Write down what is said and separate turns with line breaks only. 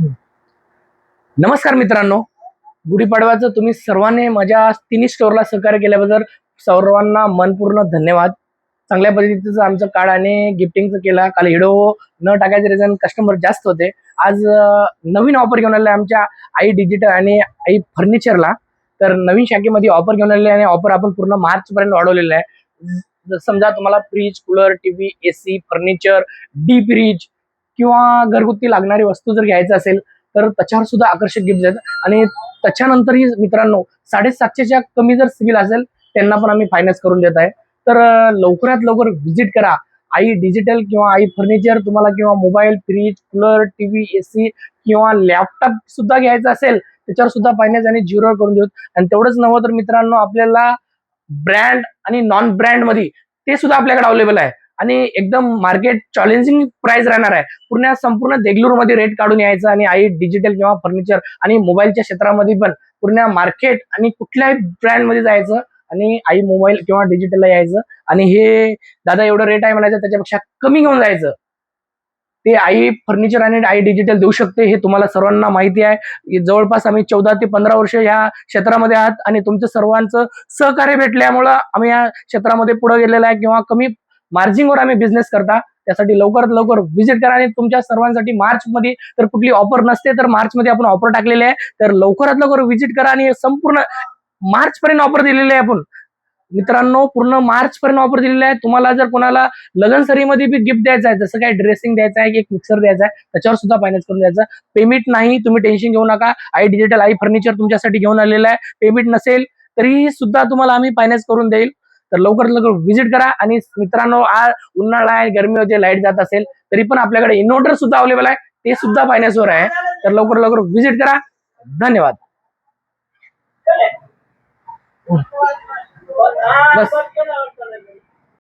नमस्कार मित्रांनो, गुढीपाडव्याचं तुम्ही सर्वांनी माझ्या तिन्ही स्टोअरला सहकार्य केल्याबद्दल सर्वांना मनपूर्ण धन्यवाद. चांगल्या पद्धतीचं आमचं कार्ड आणि गिफ्टिंगचं केलं. काल व्हिडिओ न टाकायचे रिझन कस्टमर जास्त होते. आज नवीन ऑफर घेऊन आले आमच्या आई डिजिटल आणि आई फर्निचरला. तर नवीन शाखेमध्ये ऑफर घेऊन आले आणि ऑफर आपण पूर्ण मार्च पर्यंत वाढवलेलं आहे. समजा तुम्हाला fridge, cooler, TV, AC, furniture, deep freeze किंवा घरगुती लागणारी वस्तू जर घ्यायचं असेल तर त्याच्यावर सुद्धा आकर्षक गिफ्ट आहेत. आणि त्याच्यानंतरही मित्रांनो 750च्या कमी जर सिबिल असेल त्यांना पण आम्ही फायनान्स करून देत आहे. तर लवकरात लवकर व्हिजिट करा आई डिजिटल किंवा आई फर्निचर. तुम्हाला किंवा mobile, fridge, cooler, TV, AC किंवा लॅपटॉप सुद्धा घ्यायचा असेल त्याच्यावर सुद्धा फायनान्स आणि झिरोवर करून देऊ. आणि तेवढंच नव्हतं तर मित्रांनो आपल्याला ब्रँड आणि नॉन ब्रँड मध्ये ते सुद्धा आपल्याकडे अवेलेबल आहे. आणि एकदम मार्केट चॅलेंजिंग प्राइस राहणार आहे. संपूर्ण देगलूर मध्ये रेट काढून यायचं आणि आई डिजिटल किंवा फर्निचर आणि मोबाईलच्या क्षेत्रामध्ये पण पूर्ण मार्केट आणि कुठल्याही ब्रँड मध्ये जायचं आणि आई मोबाईल किंवा डिजिटलला यायचं. आणि हे दादा एवढं रेट आहे म्हणायचं त्याच्यापेक्षा कमी घेऊन जायचं. ते आई फर्निचर आणि आई डिजिटल देऊ शकते हे तुम्हाला सर्वांना माहिती आहे. जवळपास आम्ही 14 ते 15 वर्ष या क्षेत्रामध्ये आहात आणि तुमचं सर्वांचं सहकार्य भेटल्यामुळं आम्ही या क्षेत्रामध्ये पुढे गेलेलं आहे किंवा कमी मार्जिनवर आम्ही बिझनेस करता. त्यासाठी लवकरात लवकर व्हिजिट करा. आणि तुमच्या सर्वांसाठी मार्च मध्ये तर कुठली ऑफर नसते तर मार्च मध्ये आपण ऑफर टाकलेले आहे. तर लवकरात लवकर व्हिजिट करा आणि संपूर्ण मार्च पर्यंत ऑफर दिलेली आहे आपण मित्रांनो. पूर्ण मार्च पर्यंत ऑफर दिलेली आहे. तुम्हाला जर कोणाला लग्न सरीमध्ये बी गिफ्ट द्यायचं आहे, जसं काही ड्रेसिंग द्यायचं आहे, एक मिक्सर द्यायचा आहे, त्याच्यावर सुद्धा फायनान्स करून द्यायचं. पेमेंट नाही, तुम्ही टेन्शन घेऊ नका. आई डिजिटल आई फर्निचर तुमच्यासाठी घेऊन आलेलं आहे. पेमेंट नसेल तरी सुद्धा तुम्हाला आम्ही फायनान्स करून देईल. तर लवकरात लवकर व्हिजिट करा. आणि मित्रांनो आज उन्हाळा आहे, गरमी होते, लाईट जात असेल तरी पण आपल्याकडे इन्व्हर्टर सुद्धा अवेलेबल आहे, ते सुद्धा फायनान्सवर आहे. तर लवकर लवकर व्हिजिट करा. धन्यवाद. बस.